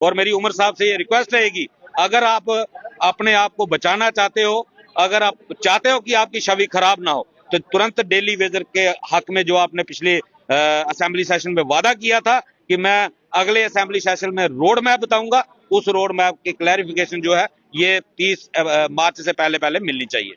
और मेरी उमर साहब से ये रिक्वेस्ट रहेगी, अगर आप अपने आप को बचाना चाहते हो, अगर आप चाहते हो कि आपकी छवि खराब ना हो, तो तुरंत डेली वेजर के हक में जो आपने पिछले असेंबली सेशन में वादा किया था कि मैं अगले असेंबली सेशन में रोड मैप बताऊंगा, उस रोड मैप की क्लैरिफिकेशन जो है ये 30 मार्च से पहले पहले मिलनी चाहिए।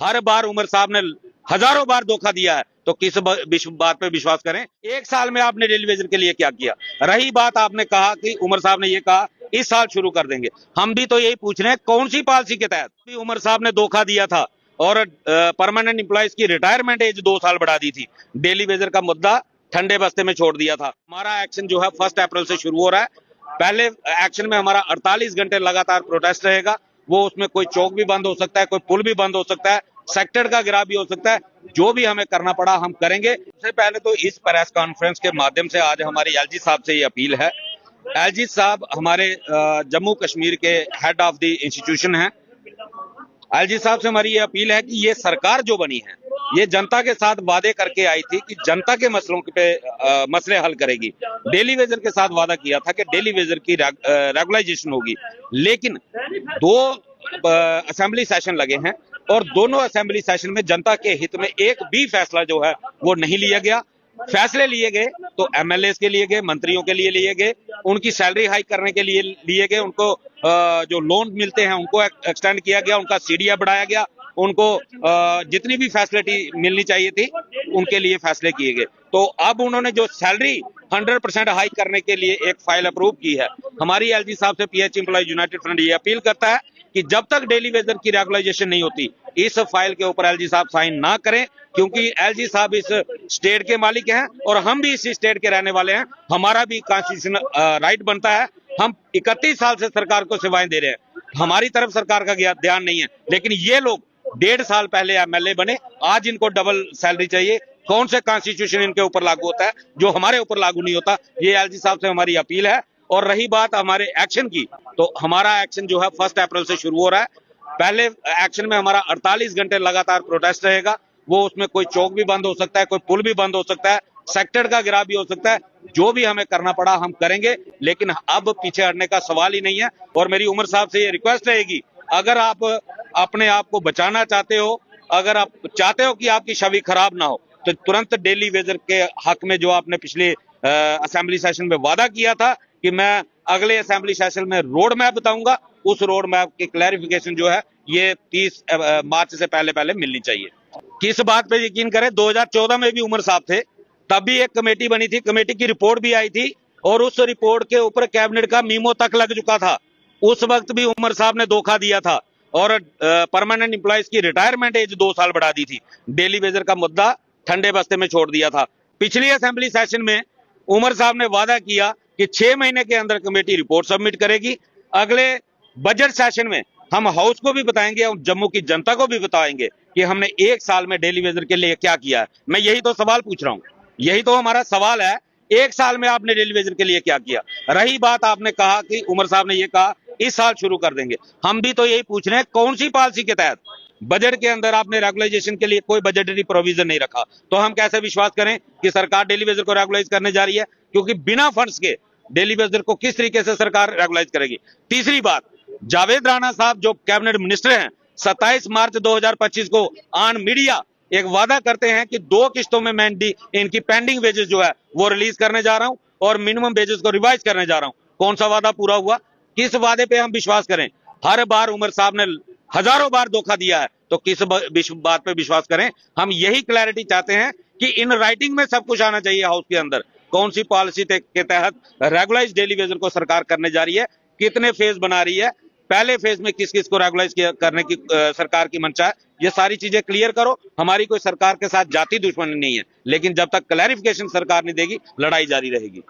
हर बार उमर साहब ने हजारों बार धोखा दिया है, तो किस बात पे विश्वास करें। एक साल में आपने डेली वेजर के लिए क्या किया? रही बात, आपने कहा कि उमर साहब ने ये कहा इस साल शुरू कर देंगे, हम भी तो यही पूछ रहे हैं कौन सी पॉलिसी के तहत भी उमर साहब ने धोखा दिया था और परमानेंट एम्प्लॉयज की रिटायरमेंट एज 2 साल बढ़ा दी थी, डेली वेजर का मुद्दा ठंडे बस्ते में छोड़ दिया था। हमारा एक्शन जो है 1 अप्रैल से शुरू हो रहा है। पहले एक्शन में हमारा 48 घंटे लगातार प्रोटेस्ट रहेगा, वो उसमें कोई चौक भी बंद हो सकता है, कोई पुल भी बंद हो सकता है, सेक्टर का गिराव भी हो सकता है, जो भी हमें करना पड़ा हम करेंगे। सबसे पहले तो इस प्रेस कॉन्फ्रेंस के माध्यम से आज हमारी एलजी साहब से ये अपील है। एलजी साहब हमारे जम्मू कश्मीर के हेड ऑफ द इंस्टीट्यूशन हैं। एलजी साहब से हमारी ये अपील है कि ये सरकार जो बनी है, ये जनता के साथ वादे करके आई थी कि जनता के मसलों पे मसले हल करेगी। डेली वेजर के साथ वादा किया था कि डेली वेजर की रेगुलाइजेशन होगी, लेकिन 2 असेंबली सेशन लगे हैं और दोनों असेंबली सेशन में जनता के हित में एक भी फैसला जो है वो नहीं लिया गया। फैसले लिए गए तो एमएलए के लिए गए, मंत्रियों के लिए लिए गए, उनकी सैलरी हाइक करने के लिए लिए गए, उनको जो लोन मिलते हैं उनको एक्सटेंड किया गया, उनका सीडीए बढ़ाया गया, उनको जितनी भी फैसिलिटी मिलनी चाहिए थी उनके लिए फैसले किए गए। तो अब उन्होंने जो सैलरी 100% हाइक करने के लिए एक फाइल अप्रूव की है। हमारी एलजी साहब से पीएच एम्प्लॉय यूनाइटेड फ्रंट ये अपील करता है कि जब तक डेली वेजर की रेगुलाइजेशन नहीं होती, इस फाइल के ऊपर एलजी साहब साइन ना करें, क्योंकि एलजी साहब इस स्टेट के मालिक हैं और हम भी इसी स्टेट के रहने वाले हैं। हमारा भी कॉन्स्टिट्यूशनल राइट बनता है। हम 31 साल से सरकार को सेवाएं दे रहे हैं, हमारी तरफ सरकार का ध्यान नहीं है, लेकिन ये लोग 1.5 साल पहले एमएलए बने, आज इनको डबल सैलरी चाहिए। कौन से कॉन्स्टिट्यूशन इनके ऊपर लागू होता है जो हमारे ऊपर लागू नहीं होता? ये एलजी साहब से हमारी अपील है। और रही बात हमारे एक्शन की, तो हमारा एक्शन जो है 1 अप्रैल से शुरू हो रहा है। पहले एक्शन में हमारा 48 घंटे लगातार प्रोटेस्ट रहेगा, वो उसमें कोई चौक भी बंद हो सकता है, कोई पुल भी बंद हो सकता है, सेक्टर का गिराव भी हो सकता है, जो भी हमें करना पड़ा हम करेंगे, लेकिन अब पीछे हटने का सवाल ही नहीं है। और मेरी उमर साहब से ये रिक्वेस्ट रहेगी, अगर आप अपने आप को बचाना चाहते हो, अगर आप चाहते हो कि आपकी छवि खराब ना हो, तो तुरंत डेली वेजर के हक में जो आपने पिछले असेंबली सेशन में वादा किया था कि मैं अगले असेंबली सेशन में रोड मैप बताऊंगा, उस रोड मैप की क्लैरिफिकेशन जो है ये 30 मार्च से पहले पहले मिलनी चाहिए। किस बात पे यकीन करें, 2014 में भी उमर साहब थे, तब भी एक कमेटी बनी थी, कमेटी की रिपोर्ट भी आई थी और उस रिपोर्ट के ऊपर कैबिनेट का मीमो तक लग चुका था। उस वक्त भी उमर साहब ने धोखा दिया था और परमानेंट एम्प्लॉयज की रिटायरमेंट एज 2 साल बढ़ा दी थी, डेली वेजर का मुद्दा ठंडे बस्ते में छोड़ दिया था। पिछली असेंबली सेशन में उमर साहब ने वादा किया कि 6 महीने के अंदर कमेटी रिपोर्ट सबमिट करेगी। अगले बजट सेशन में हम हाउस को भी बताएंगे और जम्मू की जनता को भी बताएंगे कि हमने 1 साल में डेली वेजर के लिए क्या किया है। मैं यही तो सवाल पूछ रहा हूं, यही तो हमारा सवाल है, 1 साल में आपने डेली वेजर के लिए क्या किया? रही बात, आपने कहा कि उमर साहब ने ये कहा इस साल शुरू कर देंगे, हम भी तो यही पूछ रहे हैं कौन सी पॉलिसी के तहत? बजट के अंदर आपने रेगुलाइजेशन के लिए कोई बजटरी प्रोविजन नहीं रखा, तो हम कैसे विश्वास करें कि सरकार डेली वेजर को रेगुलाइज करने जा रही है? क्योंकि बिना फंड्स के डेली वेजर को किस तरीके से सरकार रेगुलाइज करेगी? तीसरी बात, जावेद राणा साहब जो कैबिनेट मिनिस्टर हैं, 27 मार्च 2025 को ऑन मीडिया एक वादा करते हैं कि 2 किस्तों में मैं इनकी पेंडिंग वेजेस जो है वो रिलीज करने जा रहा हूं और मिनिमम वेजेस को रिवाइज करने जा रहा हूं। कौन सा वादा पूरा हुआ? किस वादे पे हम विश्वास करें? हर बार उमर साहब ने हजारों बार धोखा दिया है, तो किस बात पे विश्वास करें? हम यही क्लैरिटी चाहते हैं कि इन राइटिंग में सब कुछ आना चाहिए हाउस के अंदर, कौन सी पॉलिसी के तहत रेगुलाइज डेली वेजर को सरकार करने जा रही है, कितने फेज बना रही है, पहले फेज में किस किस को रेगुलाइज करने की सरकार की मंशा है, ये सारी चीजें क्लियर करो। हमारी कोई सरकार के साथ जाति दुश्मनी नहीं है, लेकिन जब तक क्लैरिफिकेशन सरकार नहीं देगी, लड़ाई जारी रहेगी।